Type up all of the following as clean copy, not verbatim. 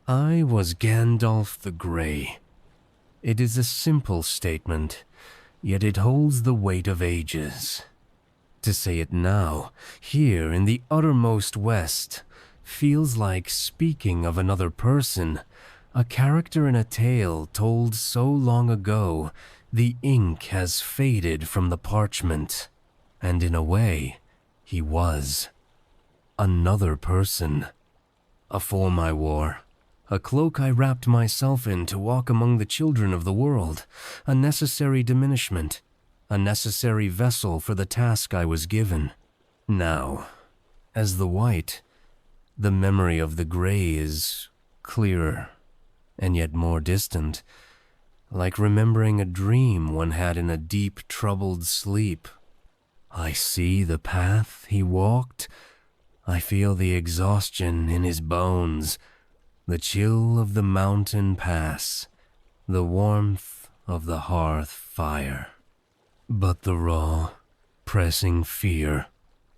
I was Gandalf the Grey. It is a simple statement, yet it holds the weight of ages. To say it now, here in the uttermost west, feels like speaking of another person, a character in a tale told so long ago, the ink has faded from the parchment, and in a way, he was another person. A form I wore, a cloak I wrapped myself in to walk among the children of the world, a necessary diminishment, a necessary vessel for the task I was given. Now, as the white, the memory of the gray is clearer, and yet more distant, like remembering a dream one had in a deep, troubled sleep. I see the path he walked, I feel the exhaustion in his bones, the chill of the mountain pass, the warmth of the hearth fire. But the raw, pressing fear,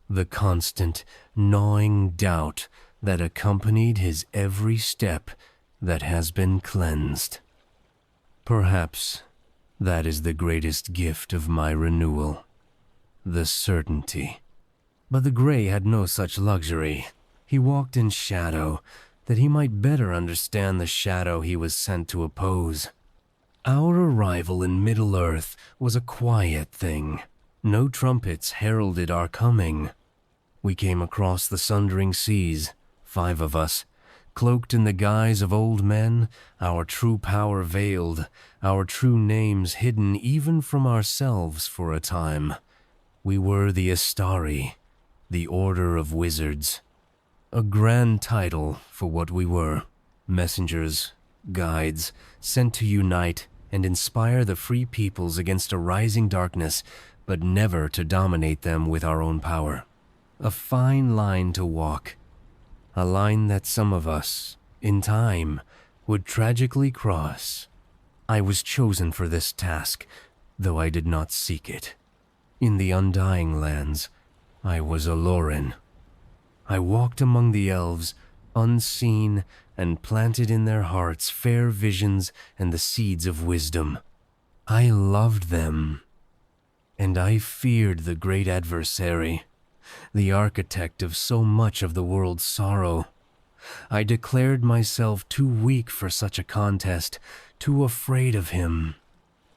the constant, gnawing doubt that accompanied his every step that has been cleansed. Perhaps that is the greatest gift of my renewal, the certainty. But the gray had no such luxury. He walked in shadow, that he might better understand the shadow he was sent to oppose. Our arrival in Middle-earth was a quiet thing. No trumpets heralded our coming. We came across the sundering seas, 5 of us, cloaked in the guise of old men, our true power veiled, our true names hidden even from ourselves for a time. We were the Astari, the Order of Wizards. A grand title for what we were, messengers, guides, sent to unite and inspire the free peoples against a rising darkness, but never to dominate them with our own power. A fine line to walk, a line that some of us, in time, would tragically cross. I was chosen for this task, though I did not seek it. In the Undying Lands, I was a Loren. I walked among the elves, unseen, and planted in their hearts fair visions and the seeds of wisdom. I loved them, and I feared the great adversary, the architect of so much of the world's sorrow. I declared myself too weak for such a contest, too afraid of him.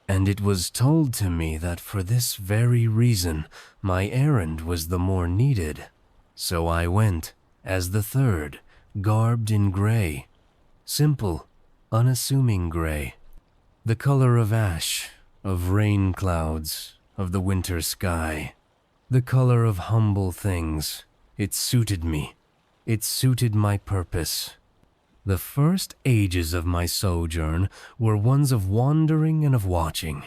And it was told to me that for this very reason, my errand was the more needed. So I went, as the third, garbed in gray. Simple, unassuming gray. The color of ash, of rain clouds, of the winter sky. The color of humble things. It suited me. It suited my purpose. The first ages of my sojourn were ones of wandering and of watching.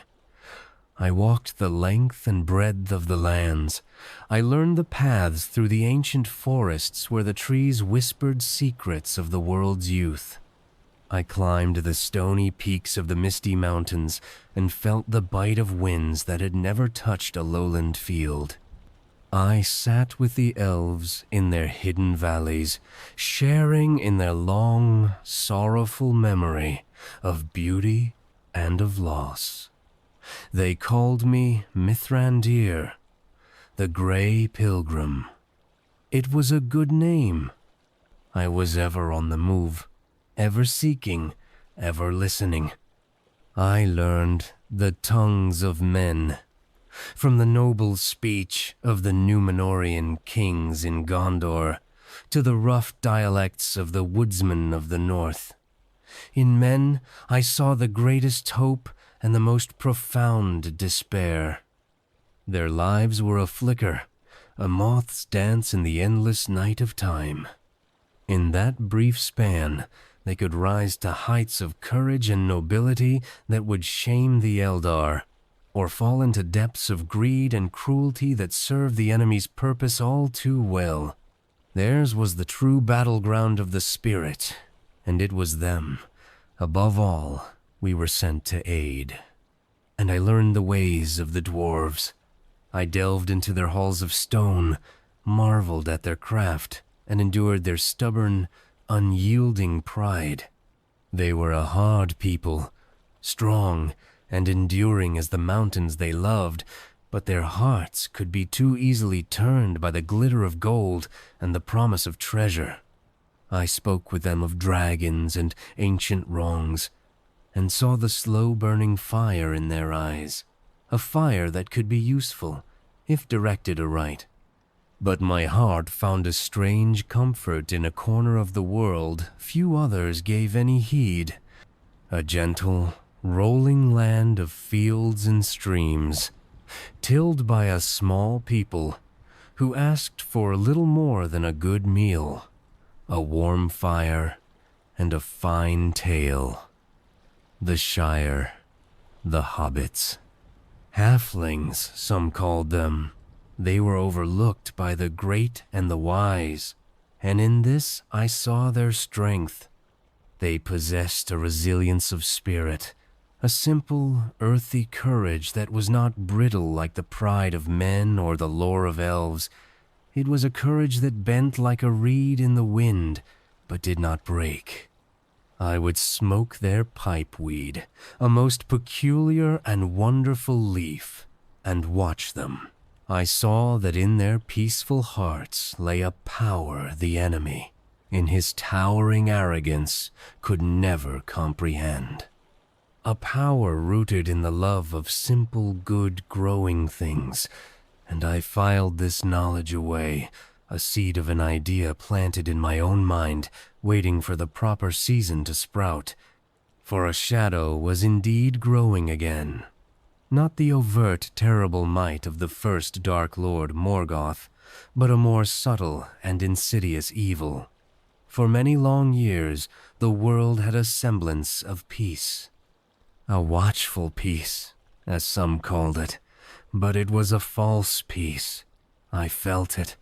I walked the length and breadth of the lands. I learned the paths through the ancient forests where the trees whispered secrets of the world's youth. I climbed the stony peaks of the misty mountains and felt the bite of winds that had never touched a lowland field. I sat with the elves in their hidden valleys, sharing in their long, sorrowful memory of beauty and of loss. They called me Mithrandir, the Grey Pilgrim. It was a good name. I was ever on the move, ever seeking, ever listening. I learned the tongues of men, from the noble speech of the Númenórean kings in Gondor to the rough dialects of the woodsmen of the north. In men, I saw the greatest hope and the most profound despair. Their lives were a flicker, a moth's dance in the endless night of time. In that brief span, they could rise to heights of courage and nobility that would shame the Eldar, or fall into depths of greed and cruelty that served the enemy's purpose all too well. Theirs was the true battleground of the spirit, and it was them, above all, we were sent to aid. And I learned the ways of the dwarves. I delved into their halls of stone, marveled at their craft, and endured their stubborn, unyielding pride. They were a hard people, strong and enduring as the mountains they loved, but their hearts could be too easily turned by the glitter of gold and the promise of treasure. I spoke with them of dragons and ancient wrongs, and saw the slow-burning fire in their eyes, a fire that could be useful, if directed aright. But my heart found a strange comfort in a corner of the world few others gave any heed, a gentle, rolling land of fields and streams, tilled by a small people who asked for little more than a good meal, a warm fire, and a fine tale. The Shire, the hobbits. Halflings, some called them. They were overlooked by the great and the wise, and in this I saw their strength. They possessed a resilience of spirit, a simple, earthy courage that was not brittle like the pride of men or the lore of elves. It was a courage that bent like a reed in the wind, but did not break. I would smoke their pipeweed, a most peculiar and wonderful leaf, and watch them. I saw that in their peaceful hearts lay a power the enemy, in his towering arrogance, could never comprehend. A power rooted in the love of simple, good, growing things, and I filed this knowledge away, a seed of an idea planted in my own mind, waiting for the proper season to sprout. For a shadow was indeed growing again. Not the overt, terrible might of the first Dark Lord Morgoth, but a more subtle and insidious evil. For many long years, the world had a semblance of peace. A watchful peace, as some called it, but it was a false peace. I felt it,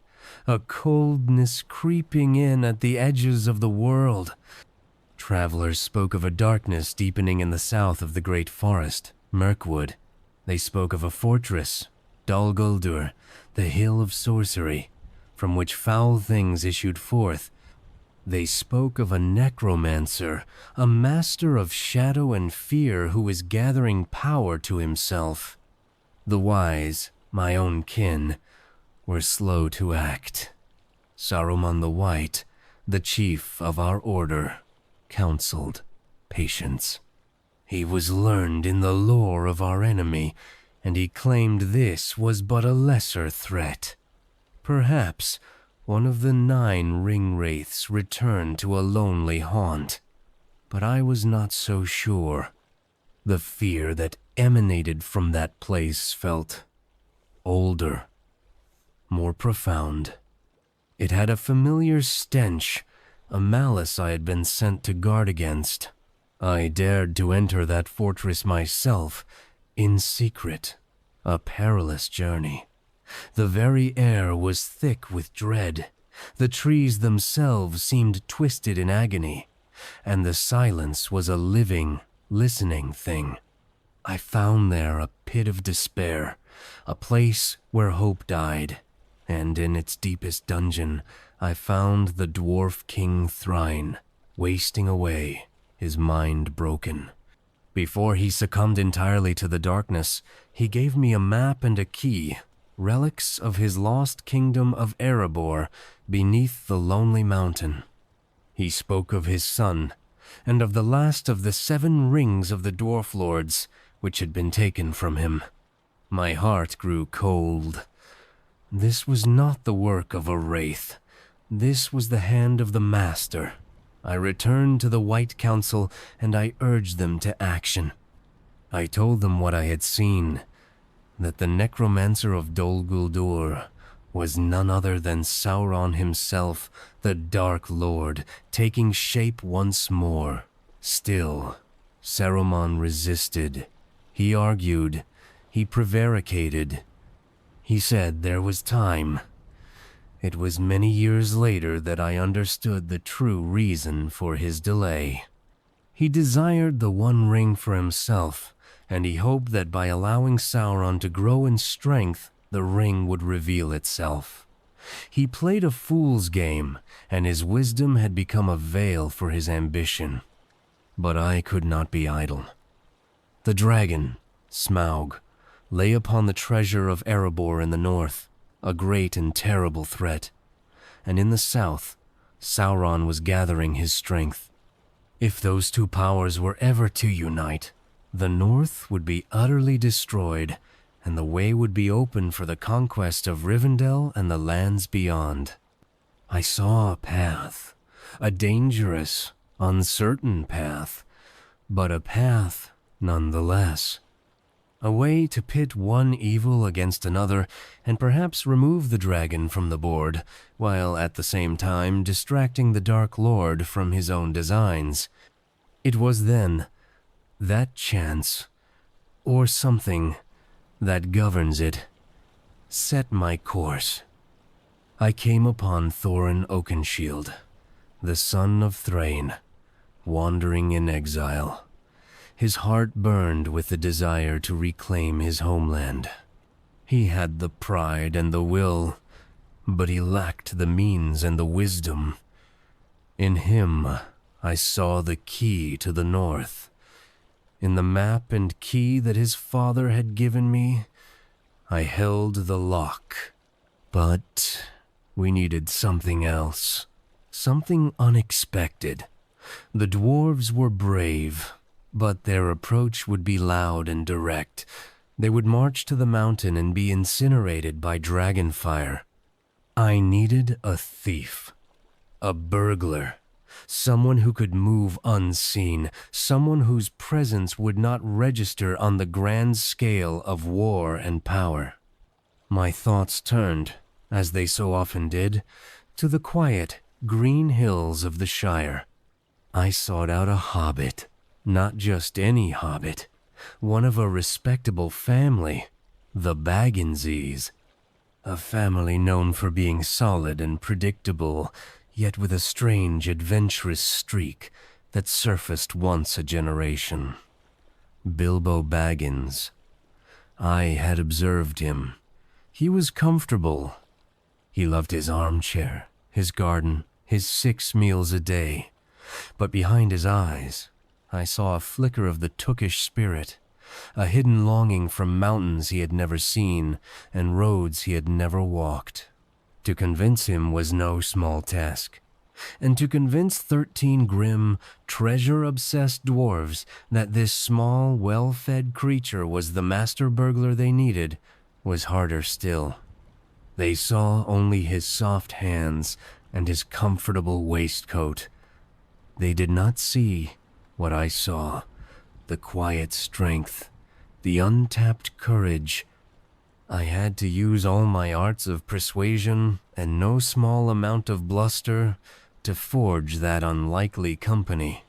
a coldness creeping in at the edges of the world. Travelers spoke of a darkness deepening in the south of the great forest, Mirkwood. They spoke of a fortress, Dol Guldur, the hill of sorcery, from which foul things issued forth. They spoke of a necromancer, a master of shadow and fear who is gathering power to himself. The wise, my own kin, were slow to act. Saruman the White, the chief of our order, counseled patience. He was learned in the lore of our enemy, and he claimed this was but a lesser threat. Perhaps one of the 9 ring-wraiths returned to a lonely haunt, but I was not so sure. The fear that emanated from that place felt older, more profound. It had a familiar stench, a malice I had been sent to guard against. I dared to enter that fortress myself, in secret, a perilous journey. The very air was thick with dread. The trees themselves seemed twisted in agony, and the silence was a living, listening thing. I found there a pit of despair, a place where hope died, and in its deepest dungeon I found the dwarf king Thrain, wasting away, his mind broken. Before he succumbed entirely to the darkness, he gave me a map and a key, relics of his lost kingdom of Erebor beneath the lonely mountain. He spoke of his son, and of the last of the 7 rings of the dwarf lords, which had been taken from him. My heart grew cold. This was not the work of a wraith. This was the hand of the master. I returned to the White Council, and I urged them to action. I told them what I had seen, that the necromancer of Dol Guldur was none other than Sauron himself, the Dark Lord, taking shape once more. Still, Saruman resisted. He argued. He prevaricated. He said there was time. It was many years later that I understood the true reason for his delay. He desired the One Ring for himself, and he hoped that by allowing Sauron to grow in strength, the ring would reveal itself. He played a fool's game, and his wisdom had become a veil for his ambition. But I could not be idle. The dragon, Smaug, lay upon the treasure of Erebor in the north, a great and terrible threat, and in the south, Sauron was gathering his strength. If those two powers were ever to unite, the north would be utterly destroyed, and the way would be open for the conquest of Rivendell and the lands beyond. I saw a path, a dangerous, uncertain path, but a path nonetheless. A way to pit one evil against another and perhaps remove the dragon from the board, while at the same time distracting the Dark Lord from his own designs. It was then that chance, or something that governs it, set my course. I came upon Thorin Oakenshield, the son of Thrain, wandering in exile. His heart burned with the desire to reclaim his homeland. He had the pride and the will, but he lacked the means and the wisdom. In him, I saw the key to the north. In the map and key that his father had given me, I held the lock. But we needed something else, something unexpected. The dwarves were brave, but their approach would be loud and direct. They would march to the mountain and be incinerated by dragonfire. I needed a thief, a burglar, someone who could move unseen, someone whose presence would not register on the grand scale of war and power. My thoughts turned, as they so often did, to the quiet, green hills of the Shire. I sought out a hobbit. Not just any hobbit, one of a respectable family, the Bagginses. A family known for being solid and predictable, yet with a strange adventurous streak that surfaced once a generation. Bilbo Baggins. I had observed him. He was comfortable. He loved his armchair, his garden, his 6 meals a day. But behind his eyes, I saw a flicker of the Tookish spirit, a hidden longing for mountains he had never seen and roads he had never walked. To convince him was no small task, and to convince 13 grim, treasure-obsessed dwarves that this small, well-fed creature was the master burglar they needed was harder still. They saw only his soft hands and his comfortable waistcoat. They did not see what I saw, the quiet strength, the untapped courage. I had to use all my arts of persuasion and no small amount of bluster to forge that unlikely company.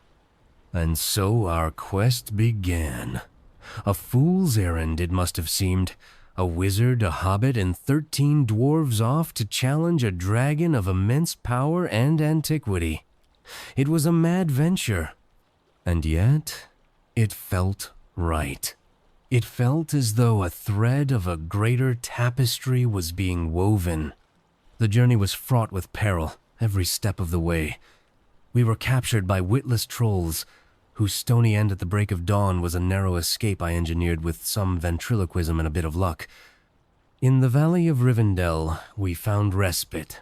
And so our quest began. A fool's errand it must have seemed. A wizard, a hobbit, and 13 dwarves off to challenge a dragon of immense power and antiquity. It was a mad venture. And yet, it felt right. It felt as though a thread of a greater tapestry was being woven. The journey was fraught with peril every step of the way. We were captured by witless trolls, whose stony end at the break of dawn was a narrow escape I engineered with some ventriloquism and a bit of luck. In the valley of Rivendell, we found respite,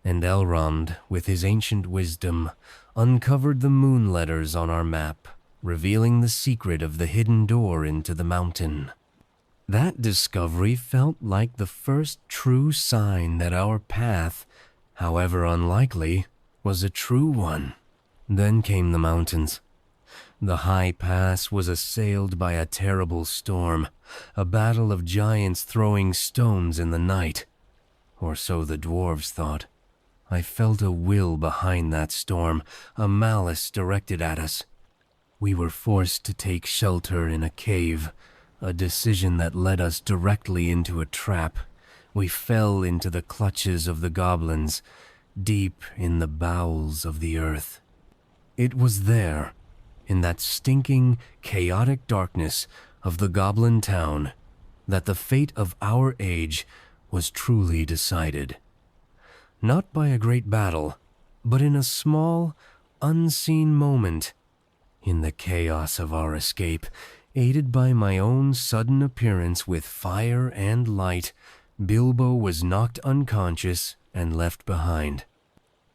and Elrond, with his ancient wisdom, uncovered the moon letters on our map, revealing the secret of the hidden door into the mountain. That discovery felt like the first true sign that our path, however unlikely, was a true one. Then came the mountains. The high pass was assailed by a terrible storm, a battle of giants throwing stones in the night. Or so the dwarves thought. I felt a will behind that storm, a malice directed at us. We were forced to take shelter in a cave, a decision that led us directly into a trap. We fell into the clutches of the goblins, deep in the bowels of the earth. It was there, in that stinking, chaotic darkness of the goblin town, that the fate of our age was truly decided. Not by a great battle, but in a small, unseen moment, In the chaos of our escape, aided by my own sudden appearance with fire and light, Bilbo was knocked unconscious and left behind.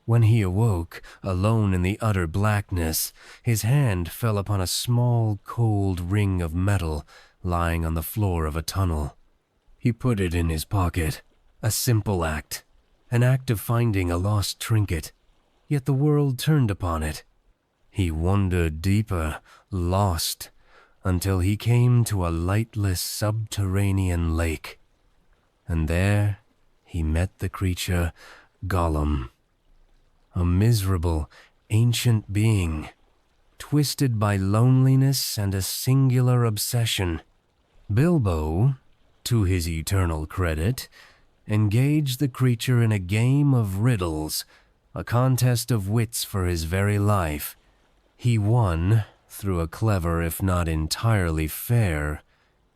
When he awoke, alone in the utter blackness, his hand fell upon a small, cold ring of metal lying on the floor of a tunnel. He put it in his pocket, a simple act, an act of finding a lost trinket, yet the world turned upon it. He wandered deeper, lost, until he came to a lightless subterranean lake. And there he met the creature Gollum, a miserable, ancient being, twisted by loneliness and a singular obsession. Bilbo, to his eternal credit, engaged the creature in a game of riddles, a contest of wits for his very life. He won through a clever, if not entirely fair,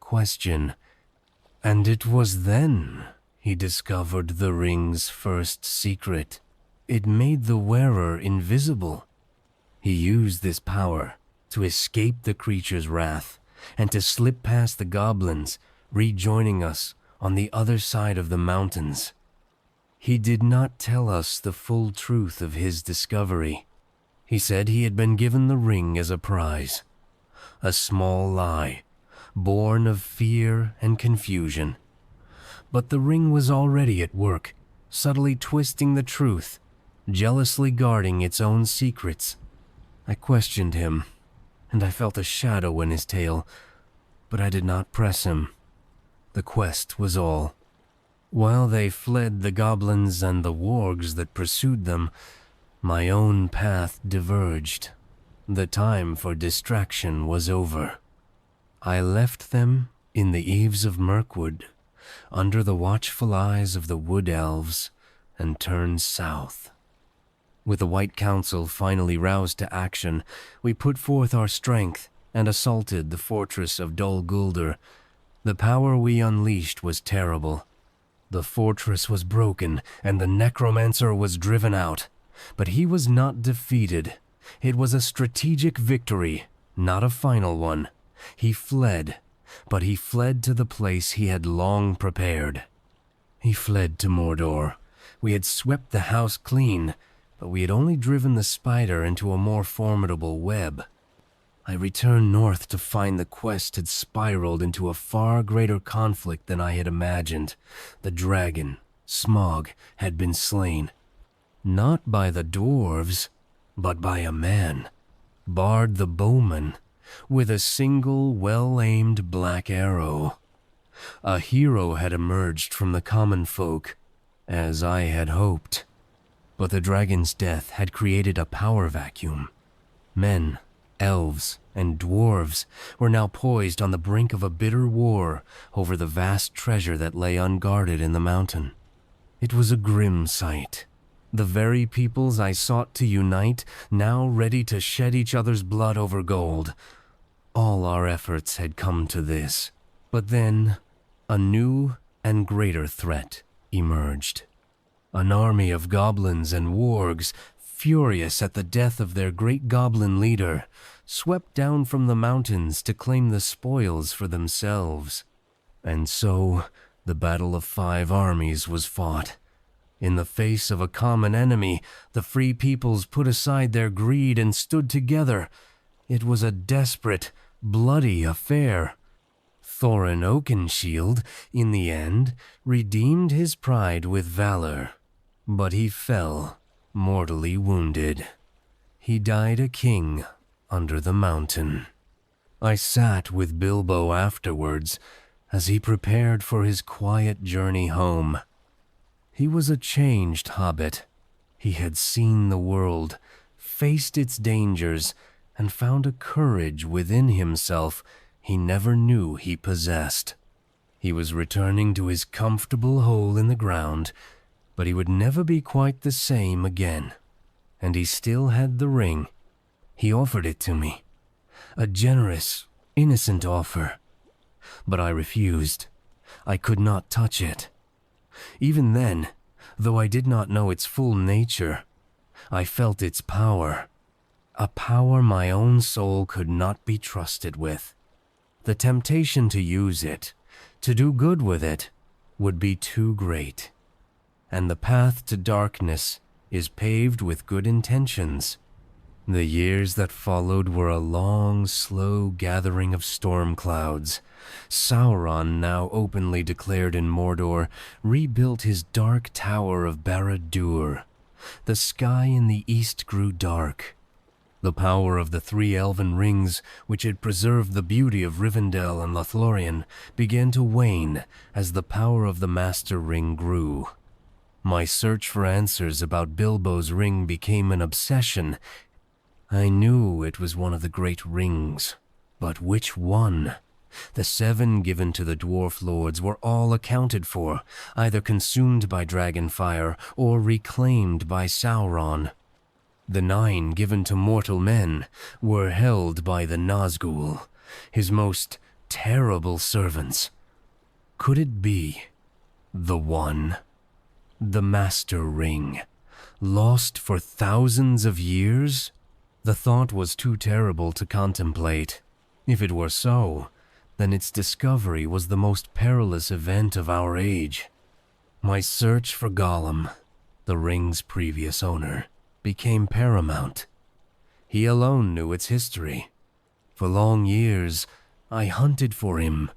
question. And it was then he discovered the ring's first secret. It made the wearer invisible. He used this power to escape the creature's wrath and to slip past the goblins, rejoining us on the other side of the mountains. He did not tell us the full truth of his discovery. He said he had been given the ring as a prize. A small lie, born of fear and confusion. But the ring was already at work, subtly twisting the truth, jealously guarding its own secrets. I questioned him, and I felt a shadow in his tail, but I did not press him. The quest was all. While they fled the goblins and the wargs that pursued them, my own path diverged. The time for distraction was over. I left them in the eaves of Mirkwood, under the watchful eyes of the wood elves, and turned south. With the White Council finally roused to action, we put forth our strength and assaulted the fortress of Dol Guldur. The power we unleashed was terrible. The fortress was broken, and the necromancer was driven out. But he was not defeated. It was a strategic victory, not a final one. He fled, but he fled to the place he had long prepared. He fled to Mordor. We had swept the house clean, but we had only driven the spider into a more formidable web. I returned north to find the quest had spiraled into a far greater conflict than I had imagined. The dragon, Smaug, had been slain. Not by the dwarves, but by a man, Bard the Bowman, with a single well-aimed black arrow. A hero had emerged from the common folk, as I had hoped. But the dragon's death had created a power vacuum. Men, elves, and dwarves were now poised on the brink of a bitter war over the vast treasure that lay unguarded in the mountain. It was a grim sight. The very peoples I sought to unite, now ready to shed each other's blood over gold. All our efforts had come to this. But then, a new and greater threat emerged. An army of goblins and wargs, furious at the death of their great goblin leader, swept down from the mountains to claim the spoils for themselves. And so, the Battle of 5 Armies was fought. In the face of a common enemy, the free peoples put aside their greed and stood together. It was a desperate, bloody affair. Thorin Oakenshield, in the end, redeemed his pride with valor. But he fell, mortally wounded. He died a king under the mountain. I sat with Bilbo afterwards, as he prepared for his quiet journey home. He was a changed hobbit. He had seen the world, faced its dangers, and found a courage within himself he never knew he possessed. He was returning to his comfortable hole in the ground, but he would never be quite the same again. And he still had the ring. He offered it to me. A generous, innocent offer. But I refused. I could not touch it. Even then, though I did not know its full nature, I felt its power. a power my own soul could not be trusted with. The temptation to use it, to do good with it, would be too great. And the path to darkness is paved with good intentions. The years that followed were a long, slow gathering of storm clouds. Sauron, now openly declared in Mordor, rebuilt his dark tower of Barad-dûr. The sky in the east grew dark. The power of the 3 elven rings, which had preserved the beauty of Rivendell and Lothlorien, began to wane as the power of the Master Ring grew. My search for answers about Bilbo's ring became an obsession. I knew it was one of the great rings, but which one? The 7 given to the dwarf lords were all accounted for, either consumed by dragonfire or reclaimed by Sauron. The 9 given to mortal men were held by the Nazgul, his most terrible servants. Could it be the one? The Master Ring, lost for thousands of years? The thought was too terrible to contemplate. If it were so, then its discovery was the most perilous event of our age. My search for Gollum, the ring's previous owner, became paramount. He alone knew its history. For long years, I hunted for him,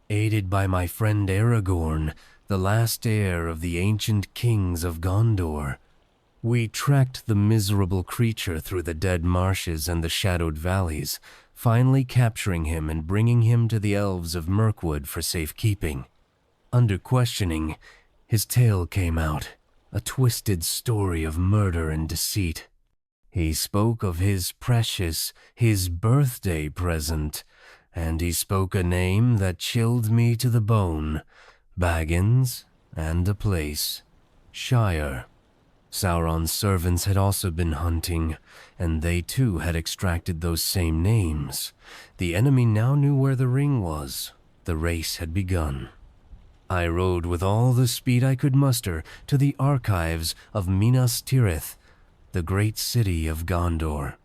aided by my friend Aragorn, the last heir of the ancient kings of Gondor. We tracked the miserable creature through the dead marshes and the shadowed valleys, finally capturing him and bringing him to the elves of Mirkwood for safekeeping. Under questioning, his tale came out, a twisted story of murder and deceit. He spoke of his precious, his birthday present, and he spoke a name that chilled me to the bone, Baggins, and a place, Shire. Sauron's servants had also been hunting, and they too had extracted those same names. The enemy now knew where the ring was. The race had begun. I rode with all the speed I could muster to the archives of Minas Tirith, the great city of Gondor.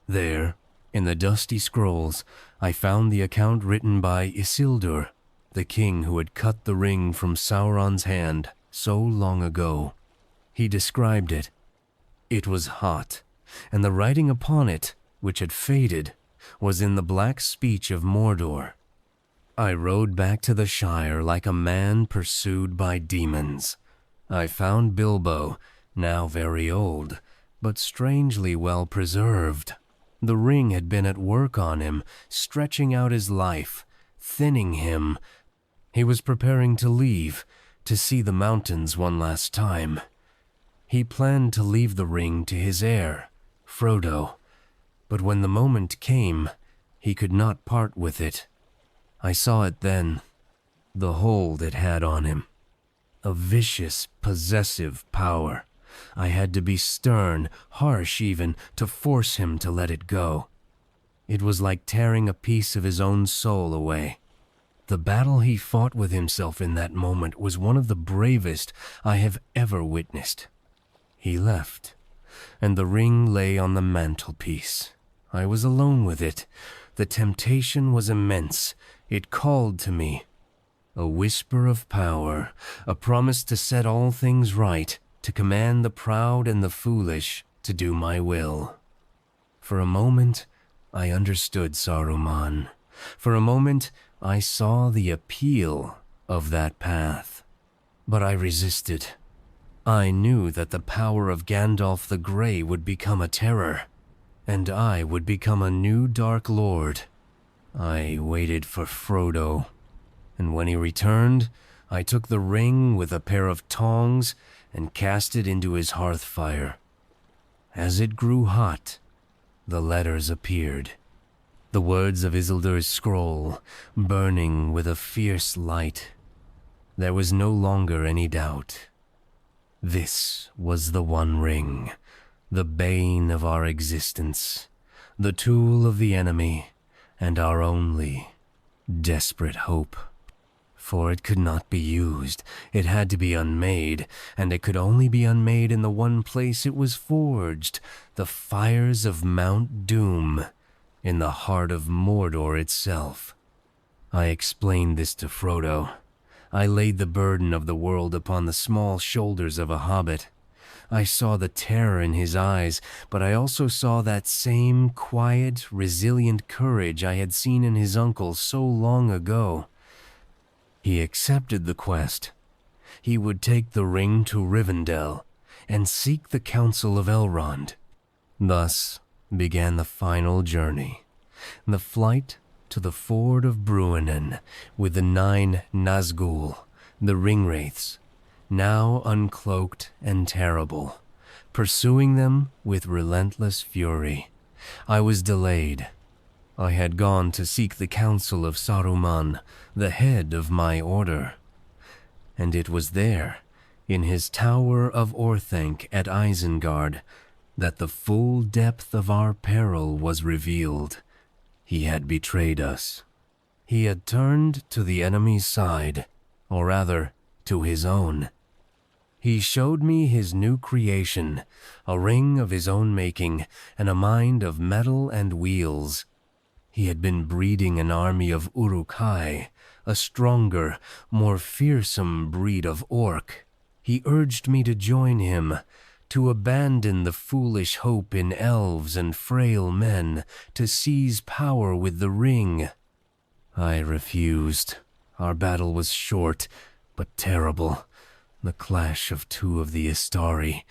There, in the dusty scrolls, I found the account written by Isildur, the king who had cut the ring from Sauron's hand so long ago. He described it. It was hot, and the writing upon it, which had faded, was in the black speech of Mordor. I rode back to the Shire like a man pursued by demons. I found Bilbo, now very old, but strangely well preserved. The ring had been at work on him, stretching out his life, thinning him. He was preparing to leave, to see the mountains one last time. He planned to leave the ring to his heir, Frodo, but when the moment came, he could not part with it. I saw it then, the hold it had on him. A vicious, possessive power. I had to be stern, harsh even, to force him to let it go. It was like tearing a piece of his own soul away. The battle he fought with himself in that moment was one of the bravest I have ever witnessed. He left, and the ring lay on the mantelpiece. I was alone with it. The temptation was immense. It called to me. A whisper of power, a promise to set all things right, to command the proud and the foolish to do my will. For a moment, I understood Saruman. For a moment, I saw the appeal of that path. But I resisted. I knew that the power of Gandalf the Grey would become a terror, and I would become a new Dark Lord. I waited for Frodo, and when he returned, I took the ring with a pair of tongs and cast it into his hearth fire. As it grew hot, the letters appeared. The words of Isildur's scroll, burning with a fierce light. There was no longer any doubt. This was the One Ring, the bane of our existence, the tool of the enemy, and our only desperate hope. for it could not be used. It had to be unmade, and it could only be unmade in the one place it was forged, the fires of Mount Doom, in the heart of Mordor itself. I explained this to Frodo. I laid the burden of the world upon the small shoulders of a hobbit. I saw the terror in his eyes, but I also saw that same quiet, resilient courage I had seen in his uncle so long ago. He accepted the quest. He would take the ring to Rivendell and seek the counsel of Elrond. Thus began the final journey, the flight to the ford of Bruinen with the 9 Nazgul, the Ringwraiths, now uncloaked and terrible, pursuing them with relentless fury. I was delayed. I had gone to seek the counsel of Saruman, the head of my order. And it was there, in his tower of Orthanc at Isengard, that the full depth of our peril was revealed. He had betrayed us. He had turned to the enemy's side, or rather, to his own. He showed me his new creation, a ring of his own making, and a mind of metal and wheels. He had been breeding an army of Uruk-hai, a stronger, more fearsome breed of orc. He urged me to join him, to abandon the foolish hope in elves and frail men, to seize power with the ring. I refused. Our battle was short, but terrible. The clash of 2 of the Istari.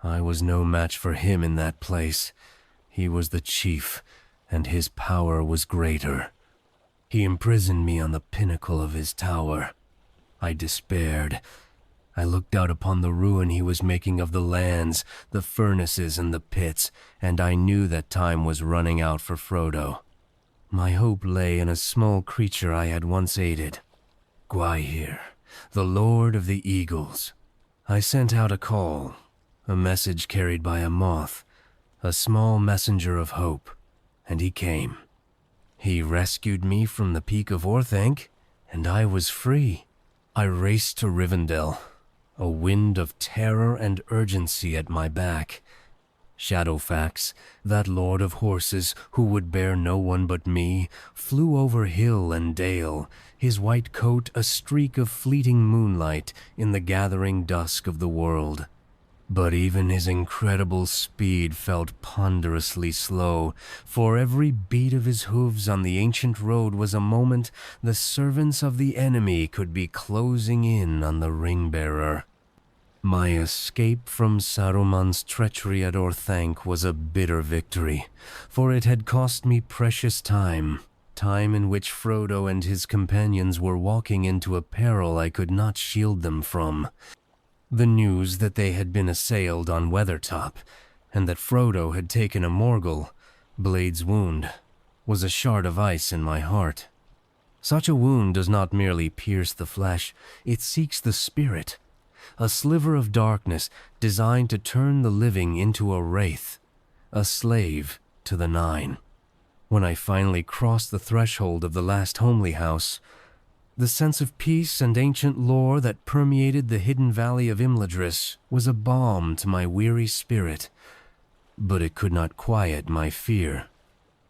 I was no match for him in that place. He was the chief, and his power was greater. He imprisoned me on the pinnacle of his tower. I despaired. I looked out upon the ruin he was making of the lands, the furnaces and the pits, and I knew that time was running out for Frodo. My hope lay in a small creature I had once aided, Gwaihir, the Lord of the Eagles. I sent out a call, a message carried by a moth, a small messenger of hope, and he came. He rescued me from the peak of Orthanc, and I was free. I raced to Rivendell, a wind of terror and urgency at my back. Shadowfax, that lord of horses who would bear no one but me, flew over hill and dale, his white coat a streak of fleeting moonlight in the gathering dusk of the world. But even his incredible speed felt ponderously slow, for every beat of his hooves on the ancient road was a moment the servants of the enemy could be closing in on the ring-bearer. My escape from Saruman's treachery at Orthanc was a bitter victory, for it had cost me precious time in which Frodo and his companions were walking into a peril I could not shield them from. The news that they had been assailed on Weathertop, and that Frodo had taken a Morgul, Blade's wound, was a shard of ice in my heart. Such a wound does not merely pierce the flesh, it seeks the spirit, a sliver of darkness designed to turn the living into a wraith, a slave to the 9. When I finally crossed the threshold of the last homely house, the sense of peace and ancient lore that permeated the hidden valley of Imladris was a balm to my weary spirit, but it could not quiet my fear.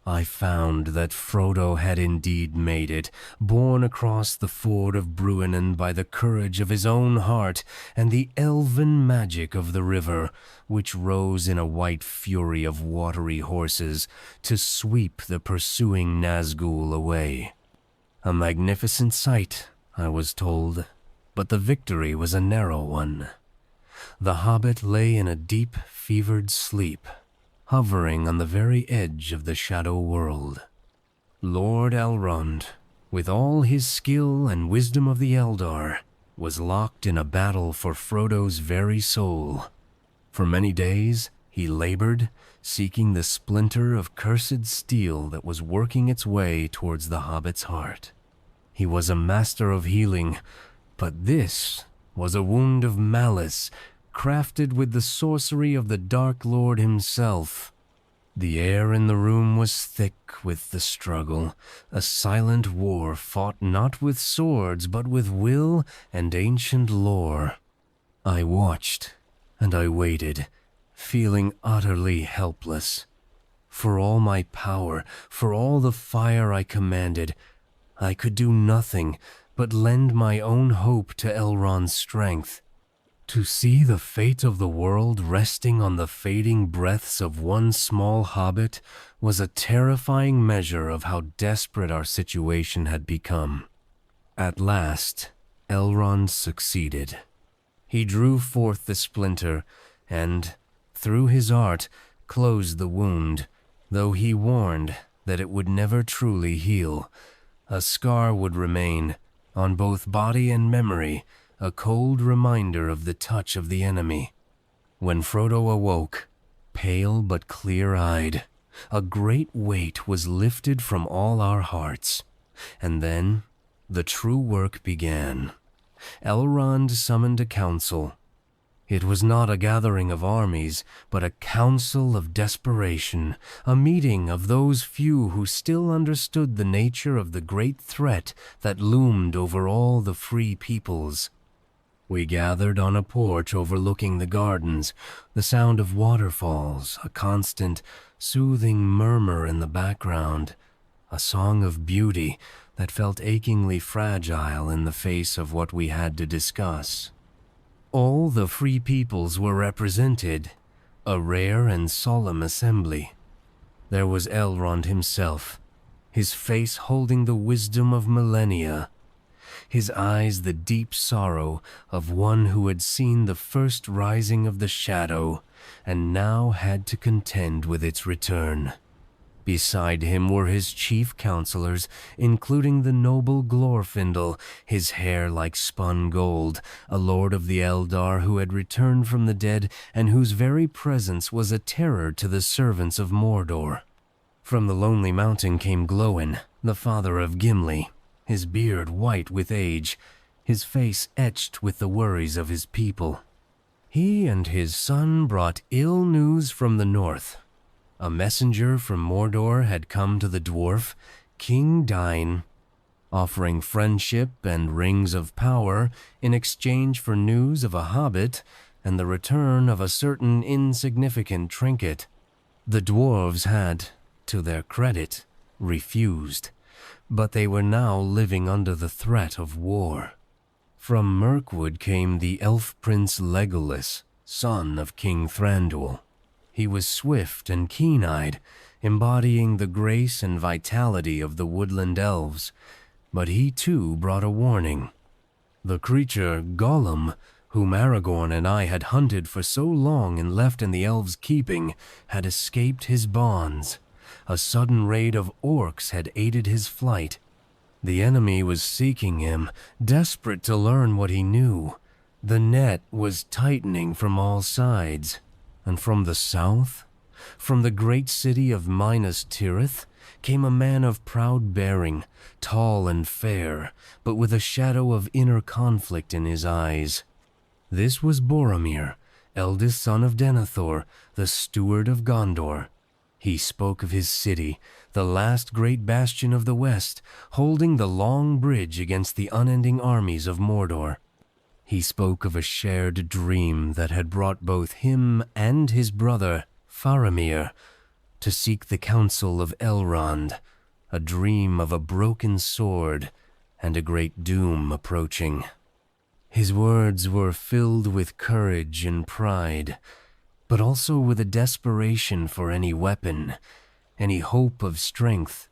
I found that Frodo had indeed made it, borne across the ford of Bruinen by the courage of his own heart and the elven magic of the river, which rose in a white fury of watery horses to sweep the pursuing Nazgul away. A magnificent sight, I was told, but the victory was a narrow one. The hobbit lay in a deep, fevered sleep, hovering on the very edge of the shadow world. Lord Elrond, with all his skill and wisdom of the Eldar, was locked in a battle for Frodo's very soul. For many days he labored, seeking the splinter of cursed steel that was working its way towards the hobbit's heart. He was a master of healing, but this was a wound of malice, crafted with the sorcery of the Dark Lord himself. The air in the room was thick with the struggle, a silent war fought not with swords but with will and ancient lore. I watched and I waited, feeling utterly helpless. For all my power, for all the fire I commanded, I could do nothing but lend my own hope to Elrond's strength. To see the fate of the world resting on the fading breaths of one small hobbit was a terrifying measure of how desperate our situation had become. At last, Elrond succeeded. He drew forth the splinter and, through his art, closed the wound, though he warned that it would never truly heal. A scar would remain, on both body and memory, a cold reminder of the touch of the enemy. When Frodo awoke, pale but clear-eyed, a great weight was lifted from all our hearts. And then, the true work began. Elrond summoned a council. It was not a gathering of armies, but a council of desperation, a meeting of those few who still understood the nature of the great threat that loomed over all the free peoples. We gathered on a porch overlooking the gardens, the sound of waterfalls, a constant, soothing murmur in the background, a song of beauty that felt achingly fragile in the face of what we had to discuss. All the free peoples were represented, a rare and solemn assembly. There was Elrond himself, his face holding the wisdom of millennia, his eyes the deep sorrow of one who had seen the first rising of the shadow and now had to contend with its return. Beside him were his chief counselors, including the noble Glorfindel, his hair like spun gold, a lord of the Eldar who had returned from the dead and whose very presence was a terror to the servants of Mordor. From the Lonely Mountain came Glóin, the father of Gimli, his beard white with age, his face etched with the worries of his people. He and his son brought ill news from the north. A messenger from Mordor had come to the dwarf, King Dain, offering friendship and rings of power in exchange for news of a hobbit and the return of a certain insignificant trinket. The dwarves had, to their credit, refused, but they were now living under the threat of war. From Mirkwood came the elf prince Legolas, son of King Thranduil. He was swift and keen-eyed, embodying the grace and vitality of the woodland elves, but he too brought a warning. The creature Gollum, whom Aragorn and I had hunted for so long and left in the elves' keeping, had escaped his bonds. A sudden raid of orcs had aided his flight. The enemy was seeking him, desperate to learn what he knew. The net was tightening from all sides. And from the south, from the great city of Minas Tirith, came a man of proud bearing, tall and fair, but with a shadow of inner conflict in his eyes. This was Boromir, eldest son of Denethor, the steward of Gondor. He spoke of his city, the last great bastion of the West, holding the long bridge against the unending armies of Mordor. He spoke of a shared dream that had brought both him and his brother, Faramir, to seek the counsel of Elrond, a dream of a broken sword and a great doom approaching. His words were filled with courage and pride, but also with a desperation for any weapon, any hope of strength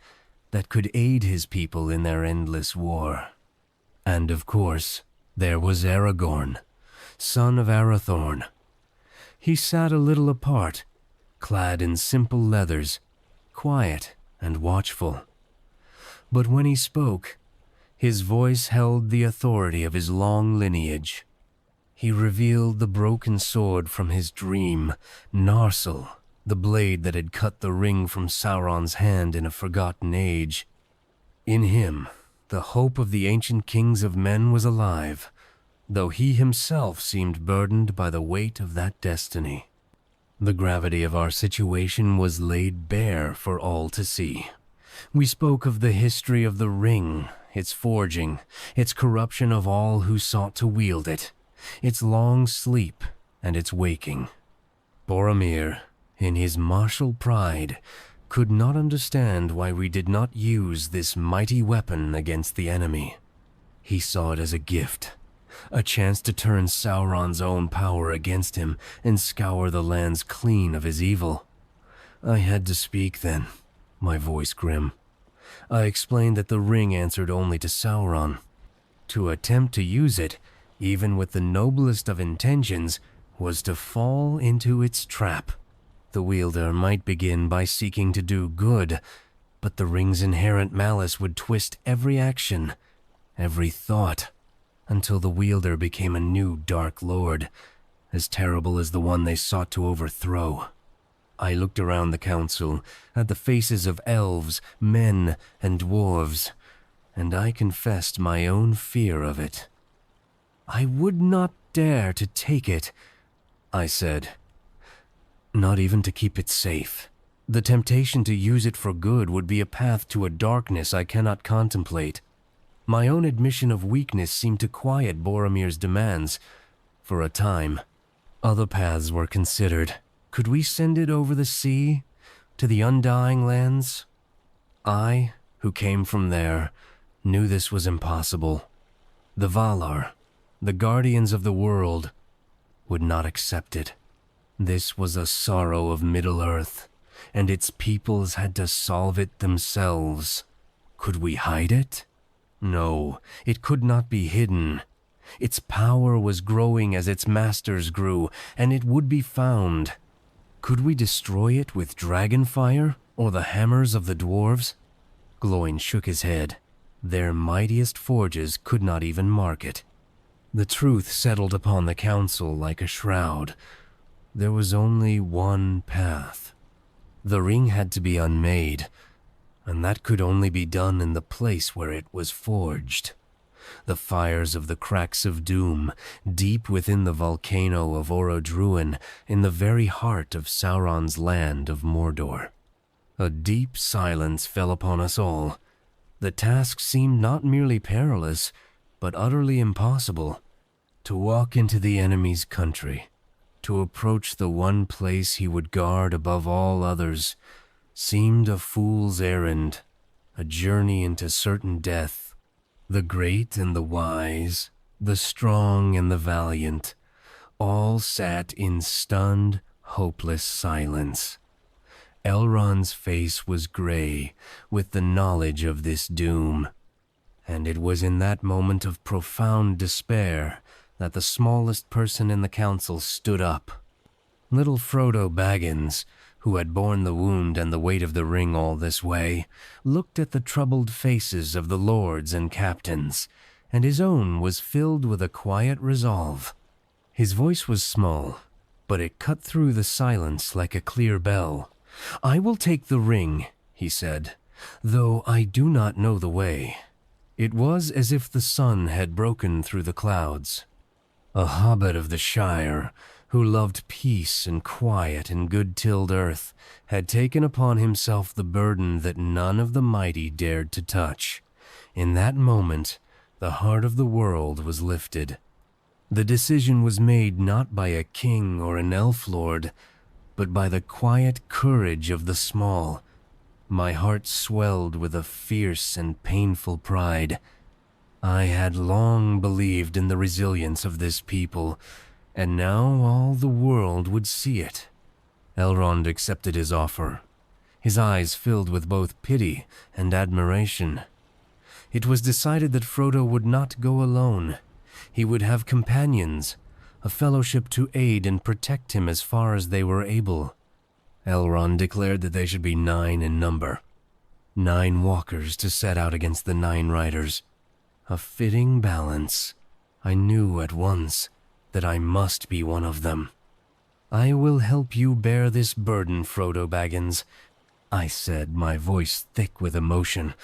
that could aid his people in their endless war. And of course, there was Aragorn, son of Arathorn. He sat a little apart, clad in simple leathers, quiet and watchful. But when he spoke, his voice held the authority of his long lineage. He revealed the broken sword from his dream, Narsil, the blade that had cut the ring from Sauron's hand in a forgotten age. In him, the hope of the ancient kings of men was alive, though he himself seemed burdened by the weight of that destiny. The gravity of our situation was laid bare for all to see. We spoke of the history of the ring, its forging, its corruption of all who sought to wield it, its long sleep and its waking. Boromir, in his martial pride, could not understand why we did not use this mighty weapon against the enemy. He saw it as a gift, a chance to turn Sauron's own power against him and scour the lands clean of his evil. I had to speak then, my voice grim. I explained that the ring answered only to Sauron. To attempt to use it, even with the noblest of intentions, was to fall into its trap. The wielder might begin by seeking to do good, but the ring's inherent malice would twist every action, every thought, until the wielder became a new Dark Lord, as terrible as the one they sought to overthrow. I looked around the council, at the faces of elves, men, and dwarves, and I confessed my own fear of it. I would not dare to take it, I said. Not even to keep it safe. The temptation to use it for good would be a path to a darkness I cannot contemplate. My own admission of weakness seemed to quiet Boromir's demands, for a time. Other paths were considered. Could we send it over the sea, to the Undying Lands? I, who came from there, knew this was impossible. The Valar, the guardians of the world, would not accept it. This was a sorrow of Middle-earth, and its peoples had to solve it themselves. Could we hide it? No, it could not be hidden. Its power was growing as its masters grew, and it would be found. Could we destroy it with dragonfire or the hammers of the dwarves? Gloin shook his head. Their mightiest forges could not even mark it. The truth settled upon the council like a shroud. There was only one path. The ring had to be unmade, and that could only be done in the place where it was forged. The fires of the Cracks of Doom, deep within the volcano of Orodruin, in the very heart of Sauron's land of Mordor. A deep silence fell upon us all. The task seemed not merely perilous, but utterly impossible. To walk into the enemy's country, to approach the one place he would guard above all others, seemed a fool's errand, a journey into certain death. The great and the wise, the strong and the valiant, all sat in stunned, hopeless silence. Elrond's face was gray with the knowledge of this doom, and it was in that moment of profound despair that the smallest person in the council stood up. Little Frodo Baggins, who had borne the wound and the weight of the ring all this way, looked at the troubled faces of the lords and captains, and his own was filled with a quiet resolve. His voice was small, but it cut through the silence like a clear bell. "I will take the ring," he said, "though I do not know the way." It was as if the sun had broken through the clouds. A hobbit of the Shire, who loved peace and quiet and good-tilled earth, had taken upon himself the burden that none of the mighty dared to touch. In that moment, the heart of the world was lifted. The decision was made not by a king or an elf lord, but by the quiet courage of the small. My heart swelled with a fierce and painful pride. I had long believed in the resilience of this people, and now all the world would see it. Elrond accepted his offer, his eyes filled with both pity and admiration. It was decided that Frodo would not go alone. He would have companions, a fellowship to aid and protect him as far as they were able. Elrond declared that they should be 9 in number. 9 walkers to set out against the 9 riders. A fitting balance. I knew at once that I must be one of them. "I will help you bear this burden, Frodo Baggins," I said, my voice thick with emotion.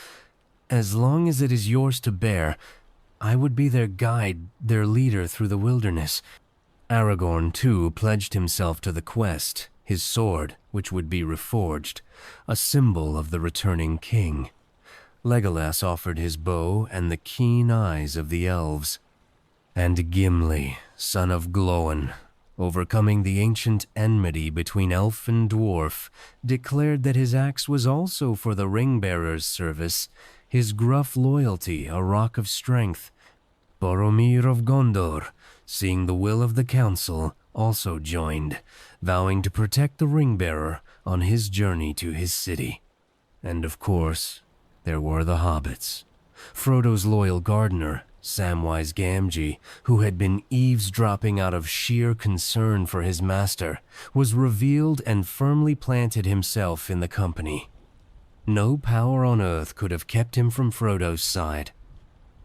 "As long as it is yours to bear, I would be their guide, their leader through the wilderness." Aragorn, too, pledged himself to the quest. his sword, which would be reforged, a symbol of the returning king. Legolas offered his bow and the keen eyes of the elves. And Gimli, son of Glóin, overcoming the ancient enmity between elf and dwarf, declared that his axe was also for the ring-bearer's service, his gruff loyalty a rock of strength. Boromir of Gondor, seeing the will of the council, also joined, vowing to protect the ring-bearer on his journey to his city. And of course, there were the hobbits. Frodo's loyal gardener, Samwise Gamgee, who had been eavesdropping out of sheer concern for his master, was revealed and firmly planted himself in the company. No power on earth could have kept him from Frodo's side.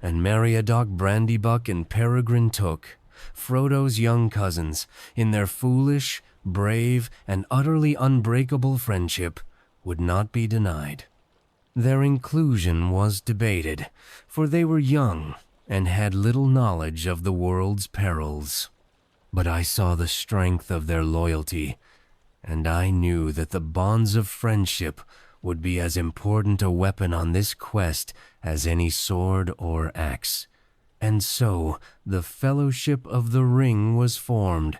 And Meriadoc Brandybuck and Peregrine Took, Frodo's young cousins, in their foolish, brave, and utterly unbreakable friendship, would not be denied. Their inclusion was debated, for they were young and had little knowledge of the world's perils. But I saw the strength of their loyalty, and I knew that the bonds of friendship would be as important a weapon on this quest as any sword or axe. And so the Fellowship of the Ring was formed,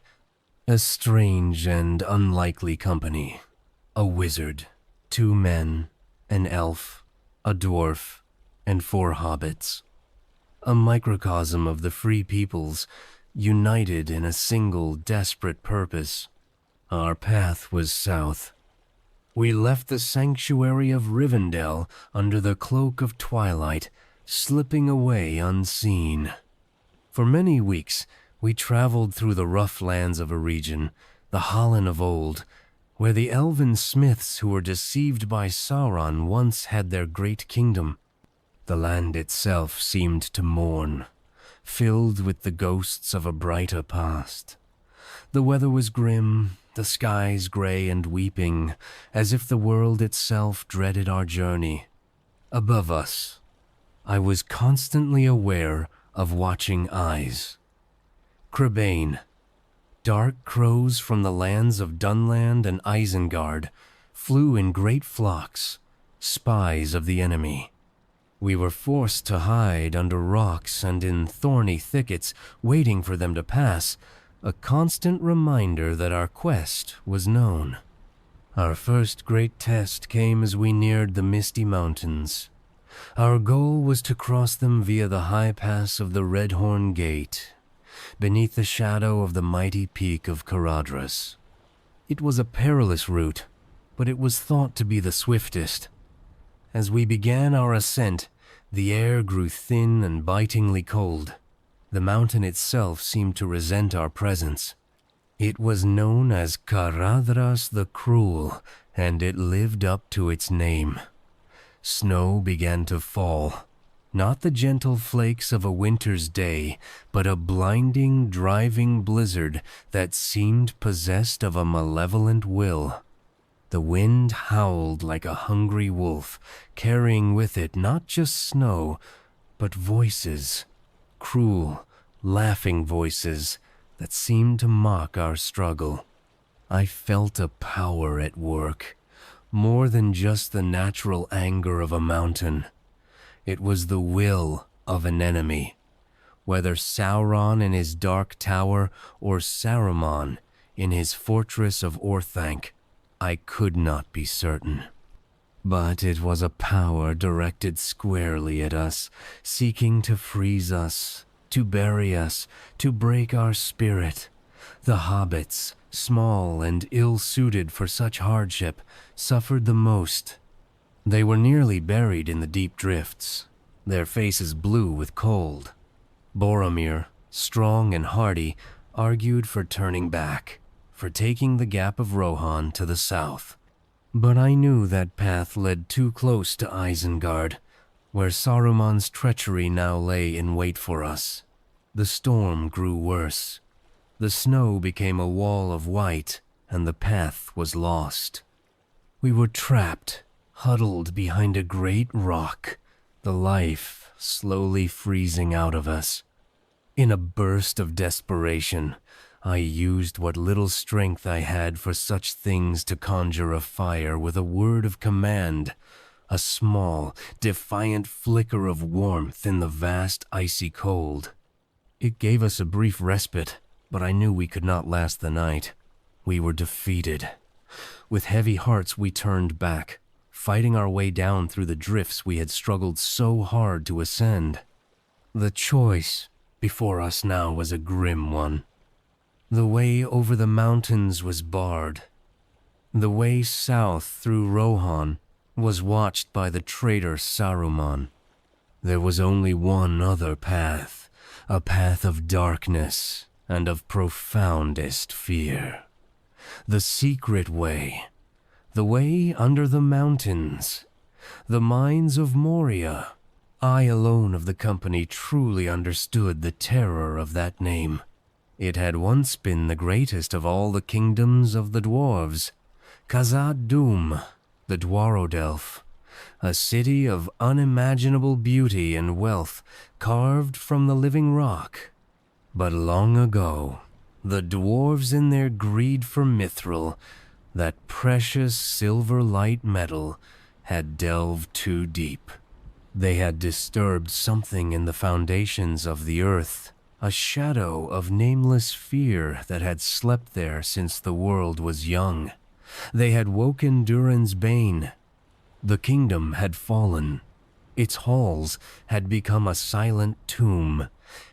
a strange and unlikely company. A wizard, 2 men, an elf, a dwarf, and 4 hobbits. A microcosm of the free peoples, united in a single desperate purpose. Our path was south. We left the sanctuary of Rivendell under the cloak of twilight, slipping away unseen. For many weeks, we traveled through the rough lands of a region, the Hollin of old, where the elven smiths who were deceived by Sauron once had their great kingdom. The land itself seemed to mourn, filled with the ghosts of a brighter past. The weather was grim, the skies gray and weeping, as if the world itself dreaded our journey. Above us, I was constantly aware of watching eyes. Crebain, dark crows from the lands of Dunland and Isengard, flew in great flocks, spies of the enemy. We were forced to hide under rocks and in thorny thickets, waiting for them to pass, a constant reminder that our quest was known. Our first great test came as we neared the Misty Mountains. Our goal was to cross them via the high pass of the Redhorn Gate, beneath the shadow of the mighty peak of Caradhras. It was a perilous route, but it was thought to be the swiftest. As we began our ascent, the air grew thin and bitingly cold. The mountain itself seemed to resent our presence. It was known as Caradhras the Cruel, and it lived up to its name. Snow began to fall, not the gentle flakes of a winter's day, but a blinding, driving blizzard that seemed possessed of a malevolent will. The wind howled like a hungry wolf, carrying with it not just snow, but voices, cruel, laughing voices that seemed to mock our struggle. I felt a power at work, more than just the natural anger of a mountain. It was the will of an enemy, whether Sauron in his dark tower or Saruman in his fortress of Orthanc. I could not be certain. But it was a power directed squarely at us, seeking to freeze us, to bury us, to break our spirit. The hobbits, small and ill-suited for such hardship, suffered the most. They were nearly buried in the deep drifts, their faces blue with cold. Boromir, strong and hardy, argued for turning back, for taking the Gap of Rohan to the south. But I knew that path led too close to Isengard, where Saruman's treachery now lay in wait for us. The storm grew worse. The snow became a wall of white, and the path was lost. We were trapped, huddled behind a great rock, the life slowly freezing out of us. In a burst of desperation, I used what little strength I had for such things to conjure a fire with a word of command, a small, defiant flicker of warmth in the vast icy cold. It gave us a brief respite, but I knew we could not last the night. We were defeated. With heavy hearts we turned back, fighting our way down through the drifts we had struggled so hard to ascend. The choice before us now was a grim one. The way over the mountains was barred. The way south through Rohan was watched by the traitor Saruman. There was only one other path, a path of darkness and of profoundest fear. The secret way, the way under the mountains, the mines of Moria. I alone of the company truly understood the terror of that name. It had once been the greatest of all the kingdoms of the dwarves, Khazad-dûm, the Dwarodelf, a city of unimaginable beauty and wealth carved from the living rock. But long ago, the dwarves in their greed for mithril, that precious silver light metal, had delved too deep. They had disturbed something in the foundations of the earth, a shadow of nameless fear that had slept there since the world was young. They had woken Durin's bane. The kingdom had fallen. Its halls had become a silent tomb,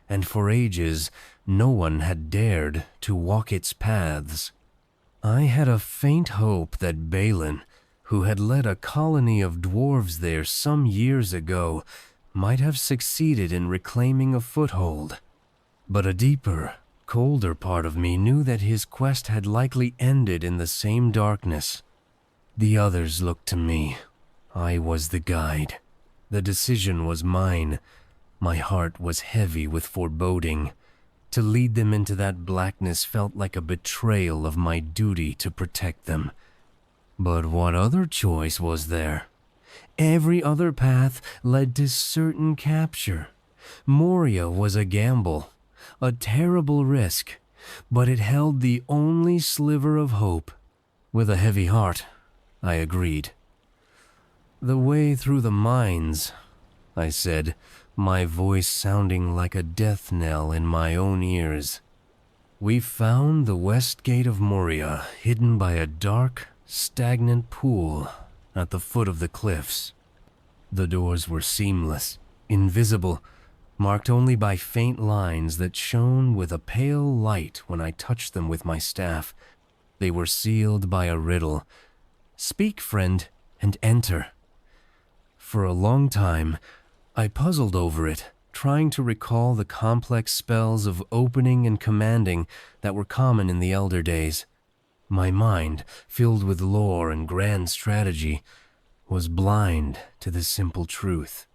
and for ages no one had dared to walk its paths. I had a faint hope that Balin, who had led a colony of dwarves there some years ago, might have succeeded in reclaiming a foothold. But a deeper, colder part of me knew that his quest had likely ended in the same darkness. The others looked to me. I was the guide. The decision was mine. My heart was heavy with foreboding. To lead them into that blackness felt like a betrayal of my duty to protect them. But what other choice was there? Every other path led to certain capture. Moria was a gamble, a terrible risk, but it held the only sliver of hope. With a heavy heart, I agreed. "The way through the mines," I said, my voice sounding like a death knell in my own ears. "We found the west gate of Moria hidden by a dark, stagnant pool at the foot of the cliffs. The doors were seamless, invisible, marked only by faint lines that shone with a pale light when I touched them with my staff. They were sealed by a riddle. 'Speak, friend, and enter.' For a long time, I puzzled over it, trying to recall the complex spells of opening and commanding that were common in the Elder Days. My mind, filled with lore and grand strategy, was blind to the simple truth.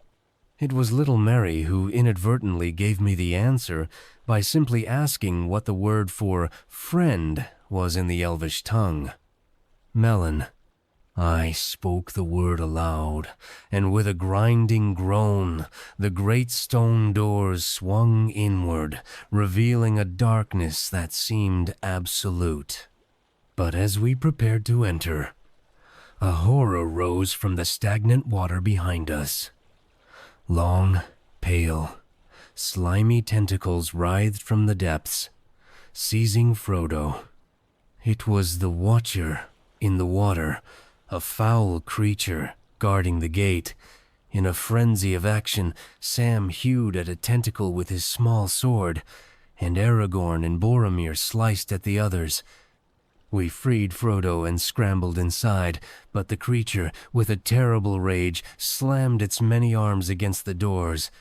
It was little Mary who inadvertently gave me the answer by simply asking what the word for friend was in the Elvish tongue. Melon. I spoke the word aloud, and with a grinding groan, the great stone doors swung inward, revealing a darkness that seemed absolute. But as we prepared to enter, a horror rose from the stagnant water behind us. Long, pale, slimy tentacles writhed from the depths, seizing Frodo. It was the Watcher in the water, a foul creature guarding the gate. In a frenzy of action, Sam hewed at a tentacle with his small sword, and Aragorn and Boromir sliced at the others. We freed Frodo and scrambled inside, but the creature, with a terrible rage, slammed its many arms against the doors.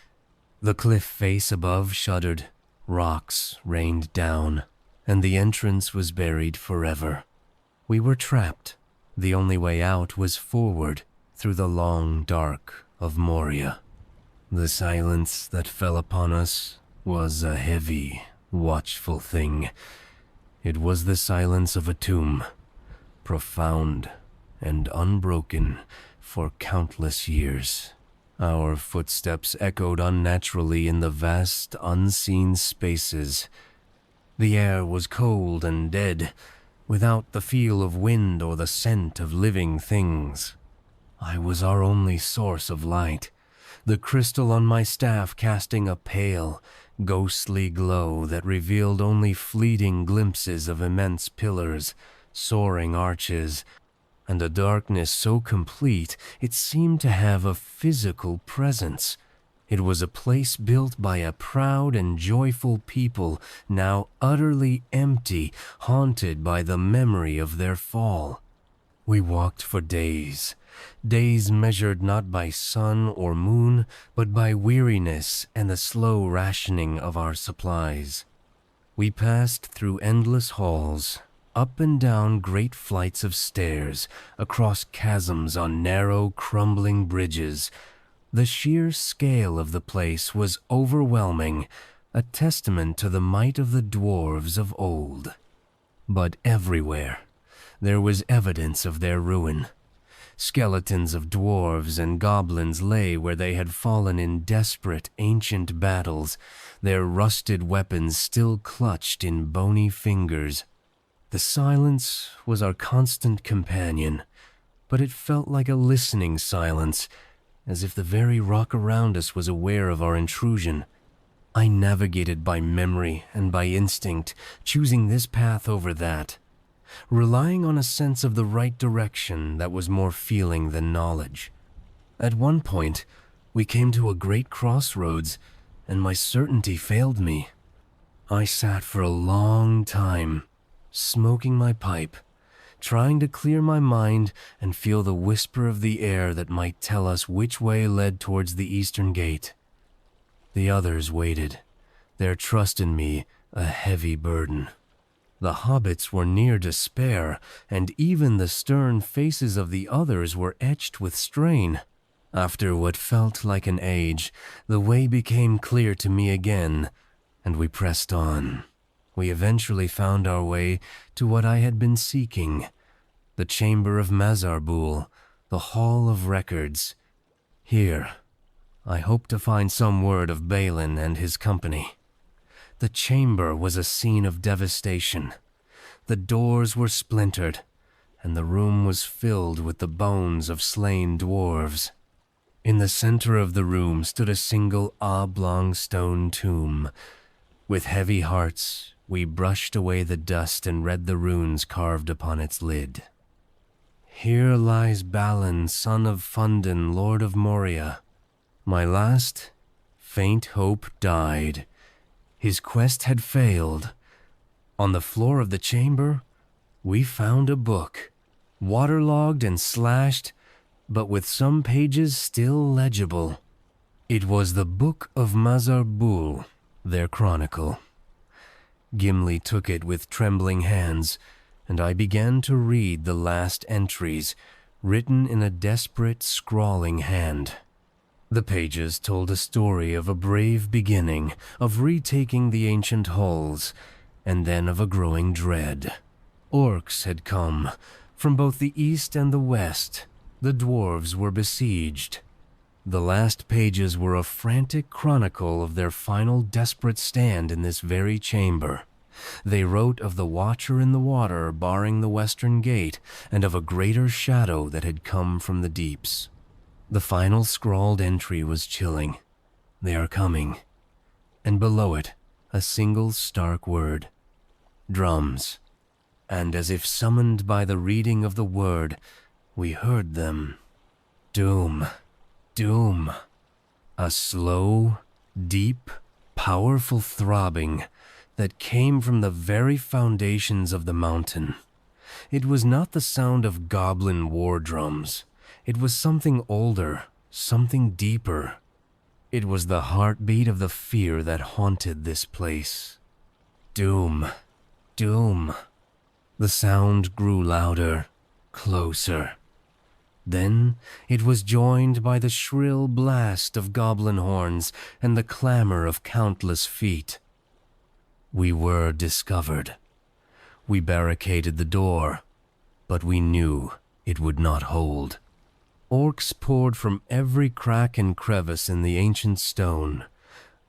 The cliff face above shuddered, rocks rained down, and the entrance was buried forever. We were trapped. The only way out was forward, through the long dark of Moria. The silence that fell upon us was a heavy, watchful thing. It was the silence of a tomb, profound and unbroken for countless years. Our footsteps echoed unnaturally in the vast, unseen spaces. The air was cold and dead, without the feel of wind or the scent of living things. I was our only source of light, the crystal on my staff casting a pale, ghostly glow that revealed only fleeting glimpses of immense pillars, soaring arches, and a darkness so complete it seemed to have a physical presence. It was a place built by a proud and joyful people, now utterly empty, haunted by the memory of their fall. We walked for days, days measured not by sun or moon, but by weariness and the slow rationing of our supplies. We passed through endless halls, up and down great flights of stairs, across chasms on narrow, crumbling bridges. The sheer scale of the place was overwhelming, a testament to the might of the dwarves of old. But everywhere, there was evidence of their ruin. Skeletons of dwarves and goblins lay where they had fallen in desperate, ancient battles, their rusted weapons still clutched in bony fingers. The silence was our constant companion, but it felt like a listening silence, as if the very rock around us was aware of our intrusion. I navigated by memory and by instinct, choosing this path over that, relying on a sense of the right direction that was more feeling than knowledge. At one point, we came to a great crossroads, and my certainty failed me. I sat for a long time, smoking my pipe, trying to clear my mind and feel the whisper of the air that might tell us which way led towards the eastern gate. The others waited, their trust in me a heavy burden. The hobbits were near despair, and even the stern faces of the others were etched with strain. After what felt like an age, the way became clear to me again, and we pressed on. We eventually found our way to what I had been seeking, the chamber of Mazarbul, the Hall of Records. Here, I hoped to find some word of Balin and his company. The chamber was a scene of devastation. The doors were splintered, and the room was filled with the bones of slain dwarves. In the center of the room stood a single oblong stone tomb. With heavy hearts, we brushed away the dust and read the runes carved upon its lid. Here lies Balin, son of Fundin, Lord of Moria. My last, faint hope died. His quest had failed. On the floor of the chamber, we found a book, waterlogged and slashed, but with some pages still legible. It was the Book of Mazarbul, their chronicle. Gimli took it with trembling hands, and I began to read the last entries, written in a desperate, scrawling hand. The pages told a story of a brave beginning, of retaking the ancient halls, and then of a growing dread. Orcs had come, from both the east and the west. The dwarves were besieged. The last pages were a frantic chronicle of their final desperate stand in this very chamber. They wrote of the Watcher in the water barring the western gate, and of a greater shadow that had come from the deeps. The final scrawled entry was chilling. They are coming. And below it, a single stark word. Drums. And as if summoned by the reading of the word, we heard them. Doom. Doom. A slow, deep, powerful throbbing that came from the very foundations of the mountain. It was not the sound of goblin war drums. It was something older, something deeper. It was the heartbeat of the fear that haunted this place. Doom. Doom. The sound grew louder, closer. Then it was joined by the shrill blast of goblin horns and the clamor of countless feet. We were discovered. We barricaded the door, but we knew it would not hold. Orcs poured from every crack and crevice in the ancient stone.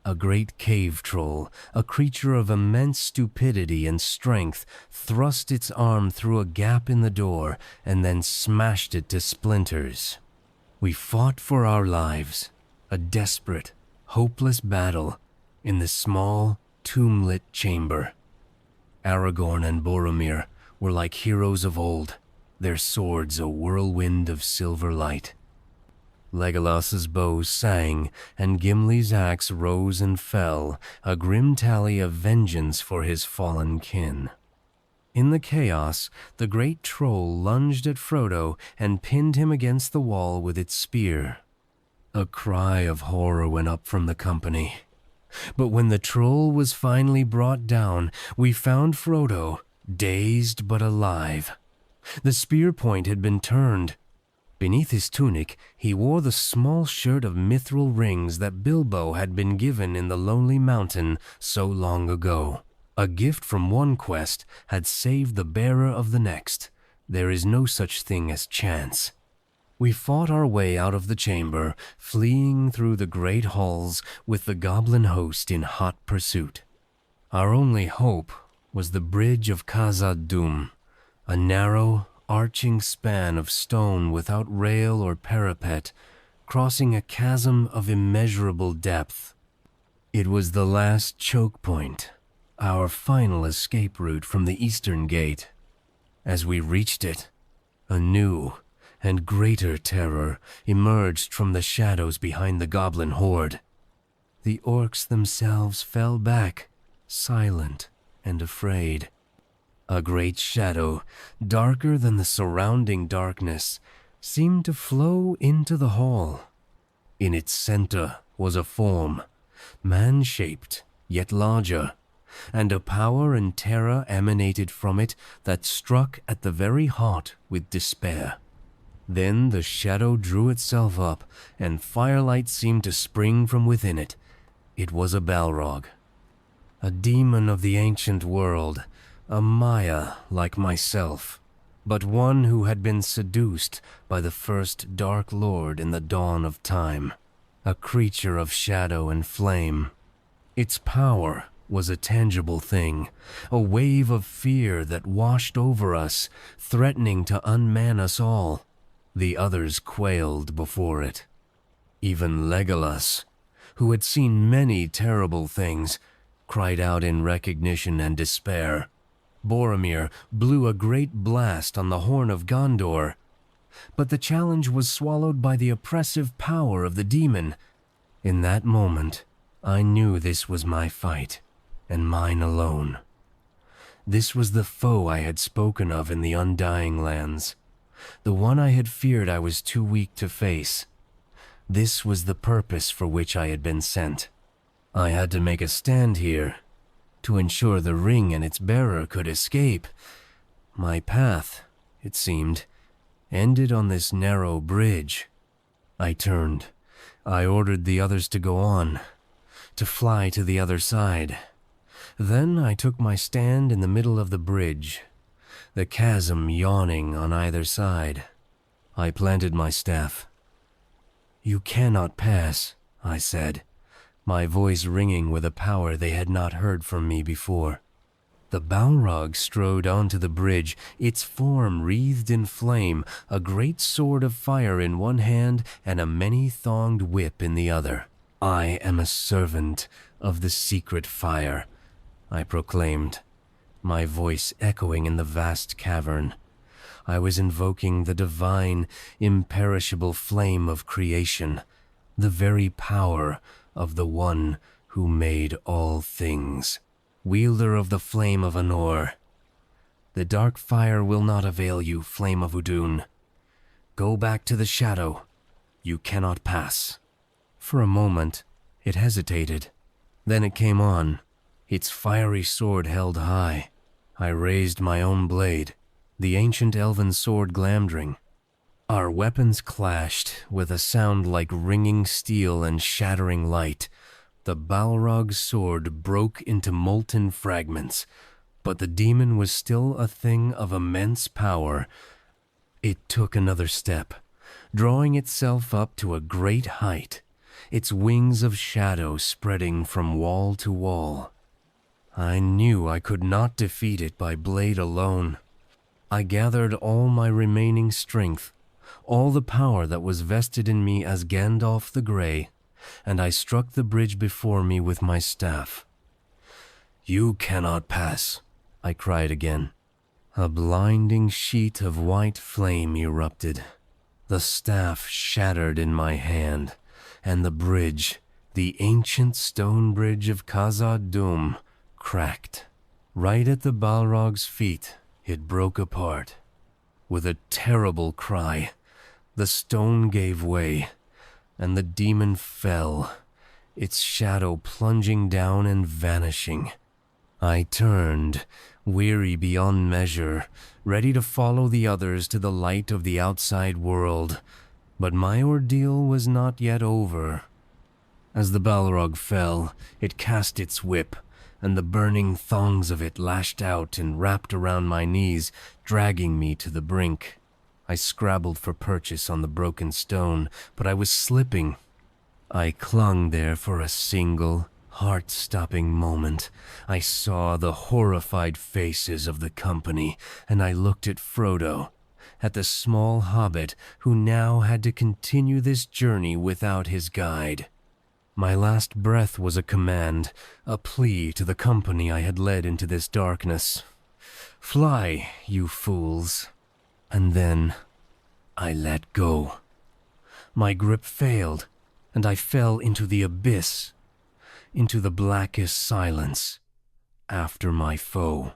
A great cave troll, a creature of immense stupidity and strength, thrust its arm through a gap in the door and then smashed it to splinters. We fought for our lives, a desperate, hopeless battle in the small, tomb-lit chamber. Aragorn and Boromir were like heroes of old, their swords a whirlwind of silver light. Legolas's bow sang, and Gimli's axe rose and fell, a grim tally of vengeance for his fallen kin. In the chaos, the great troll lunged at Frodo and pinned him against the wall with its spear. A cry of horror went up from the company. But when the troll was finally brought down, we found Frodo, dazed but alive. The spear point had been turned. Beneath his tunic, he wore the small shirt of mithril rings that Bilbo had been given in the Lonely Mountain so long ago. A gift from one quest had saved the bearer of the next. There is no such thing as chance. We fought our way out of the chamber, fleeing through the great halls with the goblin host in hot pursuit. Our only hope was the bridge of Khazad-dûm, a narrow, arching span of stone without rail or parapet, crossing a chasm of immeasurable depth. It was the last choke point, our final escape route from the Eastern Gate. As we reached it, a new and greater terror emerged from the shadows behind the goblin horde. The orcs themselves fell back, silent and afraid. A great shadow, darker than the surrounding darkness, seemed to flow into the hall. In its center was a form, man-shaped, yet larger, and a power and terror emanated from it that struck at the very heart with despair. Then the shadow drew itself up, and firelight seemed to spring from within it. It was a Balrog, a demon of the ancient world, a Maya like myself, but one who had been seduced by the first Dark Lord in the dawn of time, a creature of shadow and flame. Its power was a tangible thing, a wave of fear that washed over us, threatening to unman us all. The others quailed before it. Even Legolas, who had seen many terrible things, cried out in recognition and despair. Boromir blew a great blast on the horn of Gondor, but the challenge was swallowed by the oppressive power of the demon. In that moment, I knew this was my fight, and mine alone. This was the foe I had spoken of in the Undying Lands, the one I had feared I was too weak to face. This was the purpose for which I had been sent. I had to make a stand here, to ensure the ring and its bearer could escape. My path, it seemed, ended on this narrow bridge. I turned. I ordered the others to go on, to fly to the other side. Then I took my stand in the middle of the bridge, the chasm yawning on either side. I planted my staff. "You cannot pass," I said, my voice ringing with a power they had not heard from me before. The Balrog strode onto the bridge, its form wreathed in flame, a great sword of fire in one hand and a many-thonged whip in the other. "I am a servant of the secret fire," I proclaimed, my voice echoing in the vast cavern. I was invoking the divine, imperishable flame of creation, the very power of the one who made all things. Wielder of the flame of Anor, the dark fire will not avail you, flame of Udun. Go back to the shadow. You cannot pass. For a moment, it hesitated. Then it came on, its fiery sword held high. I raised my own blade, the ancient elven sword Glamdring. Our weapons clashed with a sound like ringing steel and shattering light. The Balrog's sword broke into molten fragments, but the demon was still a thing of immense power. It took another step, drawing itself up to a great height. its wings of shadow spreading from wall to wall. I knew I could not defeat it by blade alone. I gathered all my remaining strength, all the power that was vested in me as Gandalf the Grey, and I struck the bridge before me with my staff. "You cannot pass," I cried again. A blinding sheet of white flame erupted. The staff shattered in my hand, and the bridge, the ancient stone bridge of Khazad-dûm, cracked. Right at the Balrog's feet, it broke apart. With a terrible cry, the stone gave way, and the demon fell, its shadow plunging down and vanishing. I turned, weary beyond measure, ready to follow the others to the light of the outside world, but my ordeal was not yet over. As the Balrog fell, it cast its whip, and the burning thongs of it lashed out and wrapped around my knees, dragging me to the brink. I scrabbled for purchase on the broken stone, but I was slipping. I clung there for a single, heart-stopping moment. I saw the horrified faces of the company, and I looked at Frodo, at the small hobbit who now had to continue this journey without his guide. My last breath was a command, a plea to the company I had led into this darkness. "Fly, you fools." And then I let go. My grip failed, and I fell into the abyss, into the blackest silence, after my foe.